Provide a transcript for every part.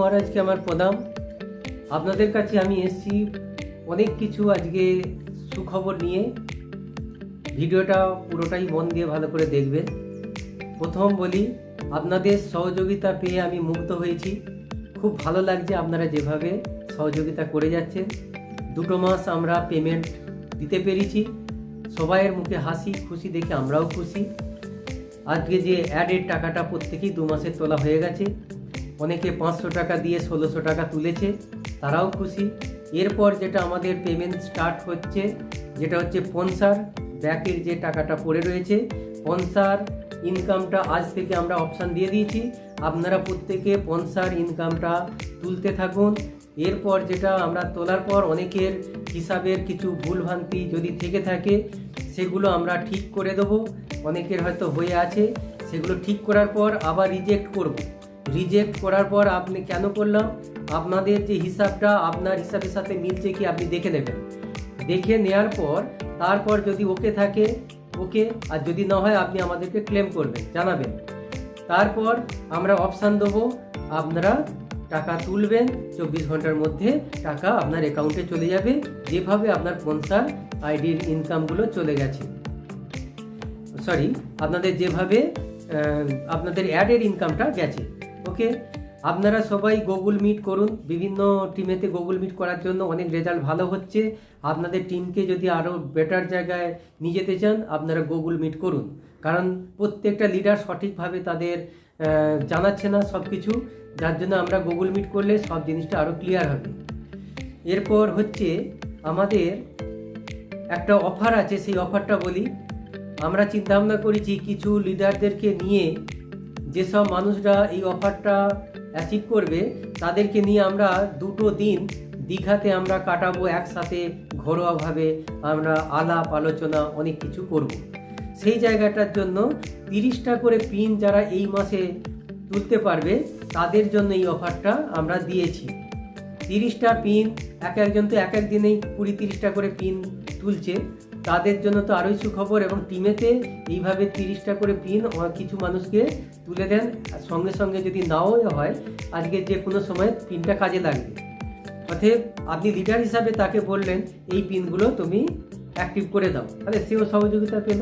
মহারাজকে আমার প্রণাম। আপনাদের কাছে আমি এসেছি অনেক কিছু আজকে সুখবর নিয়ে। ভিডিওটা পুরোটাই মন দিয়ে ভালো করে দেখবেন। প্রথম বলি, আপনাদের সহযোগিতা পেয়ে আমি মুগ্ধ হয়েছি। খুব ভালো লাগছে আপনারা যেভাবে সহযোগিতা করে যাচ্ছেন। 2 মাস আমরা পেমেন্ট দিতে পেরেছি। সবাইয়ের মুখে হাসি খুশি দেখে আমরাও খুশি। আজকে যে অ্যাডের টাকাটা প্রত্যেকেই 2 মাসের তোলা হয়ে গেছে। অনেকে 500 টাকা দিয়ে 1600 টাকা তুলেছে, তারাও খুশি। এরপর যেটা আমাদের পেমেন্ট স্টার্ট হচ্ছে, যেটা হচ্ছে স্পন্সর ব্যাকের যে টাকাটা পড়ে রয়েছে, স্পন্সর ইনকামটা আজ থেকে আমরা অপশান দিয়ে দিয়েছি। আপনারা প্রত্যেকে স্পন্সর ইনকামটা তুলতে থাকুন। এরপর যেটা আমরা তোলার পর অনেকের হিসাবের কিছু ভুলভ্রান্তি যদি থেকে থাকে সেগুলো আমরা ঠিক করে দেবো। অনেকের হয়তো হয়ে আছে, সেগুলো ঠিক করার পর আবার রিজেক্ট করব। রিজেক্ট করার পর আপনি কেন করলাম, আপনাদের যে হিসাবটা আপনার হিসাবের সাথে মিলছে কি আপনি দেখে নেবেন। দেখে নেওয়ার পর তারপর যদি ওকে থাকে ওকে, আর যদি না হয় আপনি আমাদেরকে ক্লেম করবেন, জানাবেন। তারপর আমরা অপশান দেবো, আপনারা টাকা তুলবেন। 24 ঘন্টার মধ্যে টাকা আপনার অ্যাকাউন্টে চলে যাবে, যেভাবে আপনার স্পন্সর আইডির ইনকামগুলো চলে গেছে। আপনাদের যেভাবে আপনাদের অ্যাডের ইনকামটা গেছে। ওকে, আপনারা সবাই গুগল মিট করুন। বিভিন্ন টিমেতে গুগল মিট করার জন্য অনেক রেজাল্ট ভালো হচ্ছে। আপনাদের টিমকে যদি আরও বেটার জায়গায় নিয়ে যেতে চান, আপনারা গুগল মিট করুন। কারণ প্রত্যেকটা লিডার সঠিকভাবে তাদের জানাচ্ছে না সব কিছু, যার জন্য আমরা গুগল মিট করলে সব জিনিসটা আরও ক্লিয়ার হবে। এরপর হচ্ছে আমাদের একটা অফার আছে, সেই অফারটা বলি। আমরা চিন্তাভাবনা করেছি কিছু লিডারদেরকে নিয়ে, যেসব মানুষরা এই অফারটা অ্যাচিভ করবে তাদেরকে নিয়ে আমরা 2 দিন দীঘাতে আমরা কাটাবো একসাথে। ঘরোয়াভাবে আমরা আলাপ আলোচনা অনেক কিছু করব। সেই জায়গাটার জন্য 30টা করে পিন যারা এই মাসে তুলতে পারবে তাদের জন্য এই অফারটা আমরা দিয়েছি। 30টা পিন, একজন তো এক দিনেই 20-30টা করে পিন তুলছে, তাদের জন্য তো আরোই সুখবর। এবং টিমেতে এইভাবে 30টা করে পিন কিছু মানুষকে তুলে দেন, সঙ্গে সঙ্গে যদি নাও হয় আজকে যে কোনো সময় পিনটা কাজে লাগবে। অতএব আপনি লিডার হিসাবে তাকে বললেন এই পিনগুলো তুমি অ্যাক্টিভ করে দাও, তাহলে সেও সহযোগিতা পেল।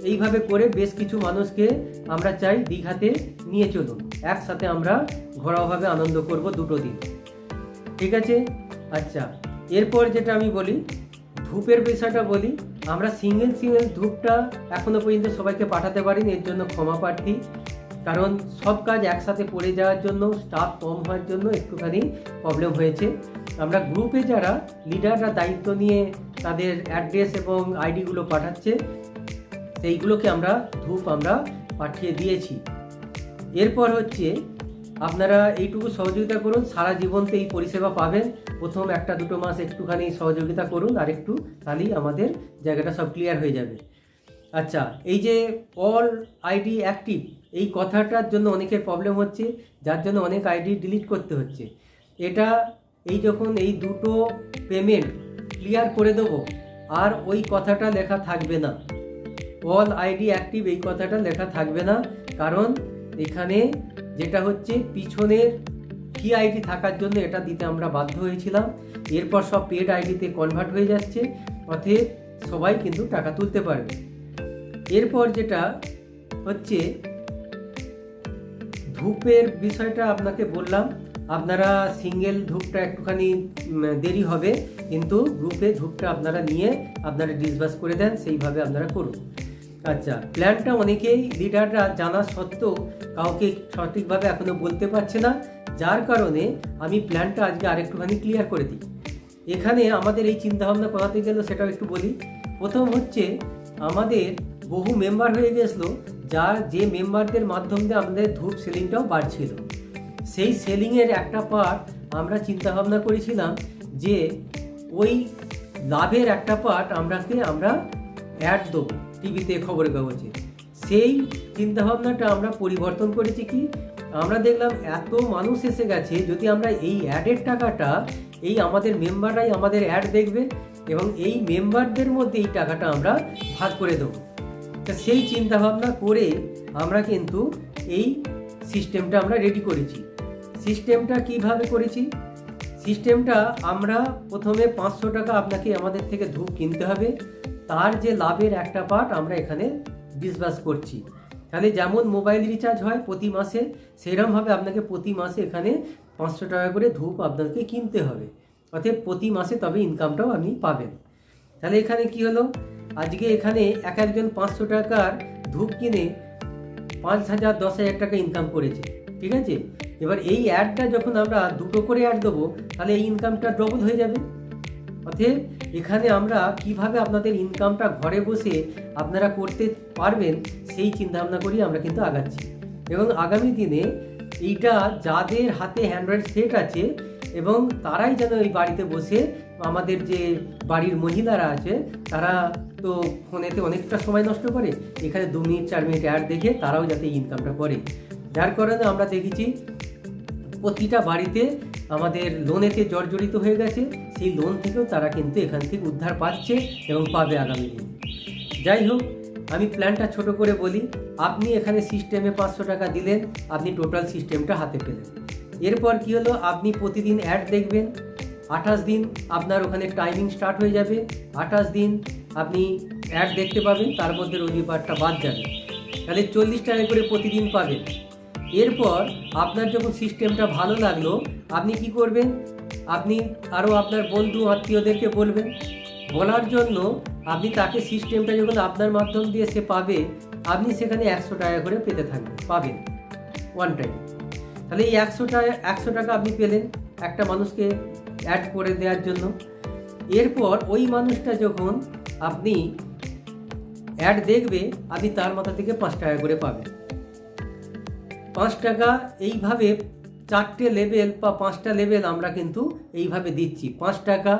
এইভাবে করে বেশ কিছু মানুষকে আমরা চাই দীঘাতে নিয়ে চলুন, একসাথে আমরা ঘরোয়াভাবে আনন্দ করব 2 দিন। ঠিক আছে? আচ্ছা, এরপর যেটা আমি বলি, ধূপের বিষয়টা বলি। আমরা সিঙ্গেল ধূপটা এখনো পর্যন্ত সবাইকে পাঠাতে পারিনি, এর জন্য ক্ষমা প্রার্থী। কারণ সব কাজ একসাথে পড়ে যাওয়ার জন্য, স্টাফ কম হওয়ার জন্য একটুখানি প্রবলেম হয়েছে। আমরা গ্রুপে যারা লিডাররা দায়িত্ব নিয়ে তাদের অ্যাড্রেস এবং আইডিগুলো পাঠাচ্ছে, সেইগুলোকে আমরা ধূপ আমরা পাঠিয়ে দিয়েছি। এরপর হচ্ছে আপনারা এইটুকু সহযোগিতা করুন, সারা জীবন তো এই পরিষেবা পাবেন। প্রথম 1-2 মাস একটুখানি সহযোগিতা করুন, আর একটু তাহলেই আমাদের জায়গাটা সব ক্লিয়ার হয়ে যাবে। আচ্ছা, এই যে অল আইডি অ্যাক্টিভ, এই কথাটার জন্য অনেকের প্রবলেম হচ্ছে, যার জন্য অনেক আইডি ডিলিট করতে হচ্ছে। এটা যখন এই 2 পেমেন্ট ক্লিয়ার করে দেবো, আর ওই কথাটা লেখা থাকবে না, অল আইডি অ্যাক্টিভ এই কথাটা লেখা থাকবে না। কারণ এখানে যেটা হচ্ছে পিছনের কি আইডি থাকার জন্য এটা দিতে আমরা বাধ্য হয়েছিলাম। এরপর সব পেড আইডিতে কনভার্ট হয়ে যাচ্ছে, অতএব সবাই কিন্তু টাকা তুলতে পারবে। এরপর যেটা হচ্ছে ধূপের বিষয়টা আপনাকে বললাম। আপনারা সিঙ্গেল ধূপটা একটুখানি দেরি হবে, কিন্তু গ্রুপে ধূপটা আপনারা নিয়ে আপনারা ডিসবাস করে দেন, সেইভাবে আপনারা করুন। আচ্ছা, প্ল্যানটা অনেকেই লিডাররা জানা সত্ত্বেও কাউকে সঠিকভাবে এখনো বলতে পারছে না, যার কারণে আমি প্ল্যানটা আজকে আরেকটুখানি ক্লিয়ার করে দিই। এখানে আমাদের এই চিন্তাভাবনা করাতে গেল, সেটাও একটু বলি। প্রথম হচ্ছে আমাদের বহু মেম্বার হয়ে গেছিলো, যে মেম্বারদের মাধ্যম দিয়ে আমাদের ধূপ সেলিংটাও বাড়ছিল। সেই সেলিংয়ের একটা পার্ট আমরা চিন্তাভাবনা করেছিলাম যে ওই লাভের একটা পার্ট আমরা অ্যাড দেবো টিভিতে, খবরের কাগজে। সেই চিন্তাভাবনাটা আমরা পরিবর্তন করেছি। কি আমরা দেখলাম এত মানুষ এসে গেছে, যদি আমরা এই অ্যাডের টাকাটা এই আমাদের মেম্বাররাই আমাদের অ্যাড দেখবে এবং এই মেম্বারদের মধ্যে এই টাকাটা আমরা ভাগ করে দেবো। তা সেই চিন্তাভাবনা করে আমরা কিন্তু এই সিস্টেমটা আমরা রেডি করেছি। সিস্টেমটা কিভাবে করেছি, সিস্টেমটা আমরা প্রথমে 500 টাকা আপনাকে আমাদের থেকে ধূপ কিনতে হবে, তার যে লাভের একটা পার্ট আমরা এখানে ডিসবার্স করছি। তাহলে যেমন মোবাইল রিচার্জ হয় প্রতি মাসে, সেরকমভাবে আপনাকে প্রতি মাসে এখানে 500 টাকা করে ধূপ আপনাকে কিনতে হবে, অর্থাৎ প্রতি মাসে তবে ইনকামটাও আপনি পাবেন। তাহলে এখানে কি হলো, আজকে এখানে একজন 500 টাকার ধূপ কিনে 5,000 10,000 টাকা ইনকাম করেছে, ঠিক আছে। এবার এই অ্যাডটা যখন আমরা দুটো করে অ্যাড দেবো, তাহলে এই ইনকামটা ডবল হয়ে যাবে। অতএব এখানে আমরা কিভাবে আপনাদের ইনকামটা ঘরে বসে আপনারা করতে পারবেন সেই চিন্তা ভাবনা করি আমরা কিন্তু আগাচ্ছি। এবং আগামী দিনে এইটা যাদের হাতে অ্যান্ড্রয়েড সেট আছে এবং তারাই যেন এই বাড়িতে বসে, আমাদের যে বাড়ির মহিলারা আছে তারা তো ফোনেতে অনেকটা সময় নষ্ট করে, এখানে 2 মিনিট 4 মিনিট অ্যাড দেখে তারাও যাতে ইনকামটা করে। যার কারণে আমরা দেখেছি প্রতিটা বাড়িতে আমাদের লোনেতে জর্জরিত হয়ে গেছে, সেই লোন থেকেও তারা কিন্তু এখান থেকে উদ্ধার পাচ্ছে এবং পাবে আগামী দিন। যাই হোক, আমি প্ল্যানটা ছোট করে বলি। আপনি এখানে সিস্টেমে 500 টাকা দিলেন, আপনি টোটাল সিস্টেমটা হাতে পেলেন। এরপর কি হলো, আপনি প্রতিদিন অ্যাড দেখবেন, 28 দিন আপনার ওখানে টাইমিং স্টার্ট হয়ে যাবে, 28 দিন আপনি অ্যাড দেখতে পাবেন, তার মধ্যে রবিবারটা বাদ যাবে, তাহলে 40 টাকা করে প্রতিদিন পাবেন। এরপর আপনার যখন সিস্টেমটা ভালো লাগলো, আপনি কি করবেন, আপনি আরও আপনার বন্ধু আত্মীয়দেরকে বলবেন। বলার জন্য আপনি তাকে সিস্টেমটা যখন আপনার মাধ্যম দিয়ে সে পাবে, আপনি সেখানে 100 টাকা করে পেতে থাকবেন, পাবেন ওয়ান টাইম। তাহলে এই 100 টাকা আপনি পেলেন একটা মানুষকে অ্যাড করে দেওয়ার জন্য। এরপর ওই মানুষটা যখন আপনি অ্যাড দেখবে, আপনি তার মাথা থেকে 5 টাকা করে পাবেন। 5 টাকা এইভাবে 4টে লেভেল বা 5টা লেভেল আমরা কিন্তু এইভাবে দিচ্ছি। 5 টাকা,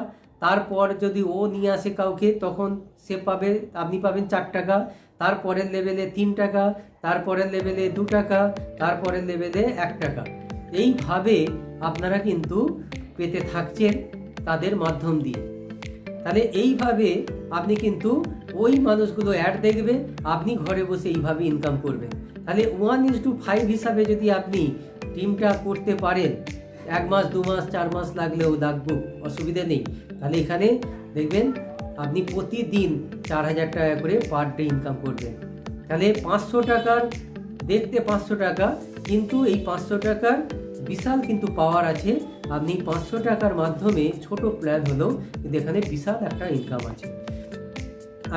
তারপর যদি ও নিয়ে আসে কাউকে তখন সে পাবে, আপনি পাবেন 4 টাকা, তারপরের লেভেলে 3 টাকা, তারপরের লেভেলে 2 টাকা, তারপরের লেভেলে 1 টাকা। এইভাবে আপনারা কিন্তু পেতে থাকছেন তাদের মাধ্যম দিয়ে। তাহলে এইভাবে আপনি কিন্তু ওই মানুষগুলো অ্যাড দেখবে, আপনি ঘরে বসে এইভাবে ইনকাম করবেন। তাহলে 1:5 হিসাবে যদি আপনি টিমটা করতে পারেন, 1 মাস 2 মাস 4 মাস লাগলেও লাগবে, অসুবিধা নেই। তাহলে এখানে দেখবেন আপনি প্রতিদিন 4,000 টাকা করে পার ডে ইনকাম করবেন। তাহলে 500 টাকার দেখতে 500 টাকা, কিন্তু এই 500 টাকার বিশাল কিন্তু পাওয়ার আছে। আপনি 500 টাকার মাধ্যমে ছোট প্ল্যান হলেও কিন্তু এখানে বিশাল একটা ইনকাম আছে।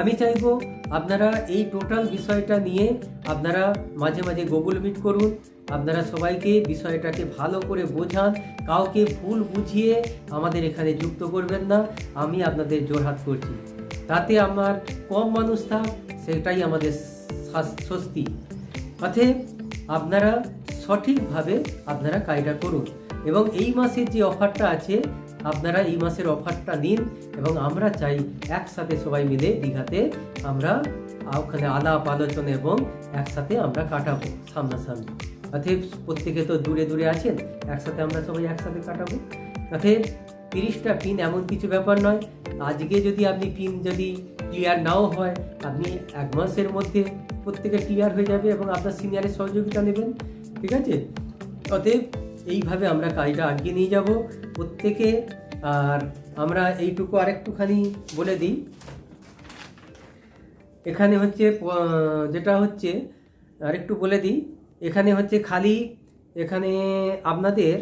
আমি চাইবো আপনারা এই টোটাল বিষয়টা নিয়ে আপনারা মাঝে মাঝে গুগল মিট করুন, আপনারা সবাইকে বিষয়টাকে ভালো করে বোঝান, কাউকে ভুল বুঝিয়ে আমাদের এখানে যুক্ত করবেন না। আমি আপনাদের জোরহাত করছি, তাতে আমার কম মানুষ থাক, সেটাই আমাদের স্বস্তি। অতএব আপনারা সঠিকভাবে আপনারা কাজটা করুন এবং এই মাসের যে অফারটা আছে আপনারা এই মাসের অফারটা নিন এবং আমরা চাই একসাথে সবাই মিলে দীঘাতে আমরা ওখানে আলাপ আলোচনা এবং একসাথে আমরা কাটাবো সামনাসামনি। অতএব প্রত্যেকে তো দূরে দূরে আছেন, একসাথে আমরা সবাই একসাথে কাটাবো। অতএব 30টা পিন এমন কিছু ব্যাপার নয়, আজকে যদি আপনি পিন যদি ক্লিয়ার নাও হয়, আপনি 1 মাসের মধ্যে প্রত্যেকে ক্লিয়ার হয়ে যাবে এবং আপনার সিনিয়রের সহযোগিতা নেবেন, ঠিক আছে। অতএব এইভাবে আমরা কাজটা এগিয়ে নিয়ে যাব প্রত্যেকে। আর আমরা এইটুকু আরেকটুখানি বলে দিই, এখানে হচ্ছে যেটা হচ্ছে আরেকটু বলে দিই, এখানে হচ্ছে খালি এখানে আপনাদের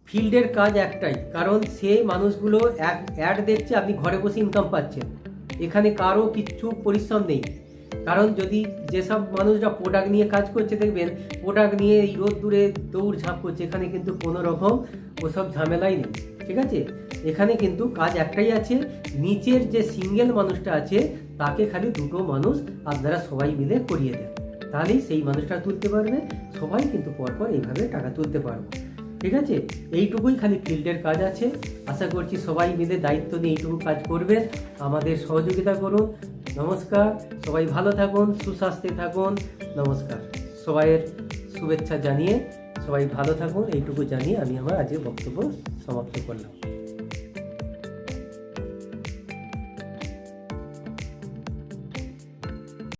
ফিল্ডের কাজ একটাই, কারণ সেই মানুষগুলো অ্যাড দেখছে, আপনি ঘরে বসে ইনকাম পাচ্ছেন, এখানে কারো কিচ্ছু পরিশ্রম নেই। কারণ যদি যেসব মানুষরা প্রোডাক্ট নিয়ে কাজ করছে, দেখবেন প্রোডাক্ট নিয়ে এই রোদ্দুরে দৌড় ঝাঁপ করছে, এখানে কিন্তু কোনো রকম ওসব ঝামেলাই নেই, ঠিক আছে। এখানে কিন্তু কাজ একটাই আছে, নিচের যে সিঙ্গেল মানুষটা আছে তাকে খালি 2টো মানুষ আপনারা সবাই মিলে করিয়ে দেন, তাহলেই সেই মানুষটা তুলতে পারবে, সবাই কিন্তু পরপর এইভাবে টাকা তুলতে পারবো, ঠিক আছে। এইটুকুই খালি ফিল্ডের কাজ আছে। আশা করছি সবাই মিলে দায়িত্ব নিয়ে এইটুকু কাজ করবেন, আমাদের সহযোগিতা করুন। নমস্কার, সবাই ভালো থাকুন, সুস্বাস্থ্যে থাকুন। নমস্কার, সবাইয়ের শুভেচ্ছা জানিয়ে সবাই ভালো থাকুন, এইটুকু জানিয়ে আমি আমার আজকের বক্তব্য সমাপ্ত করলাম।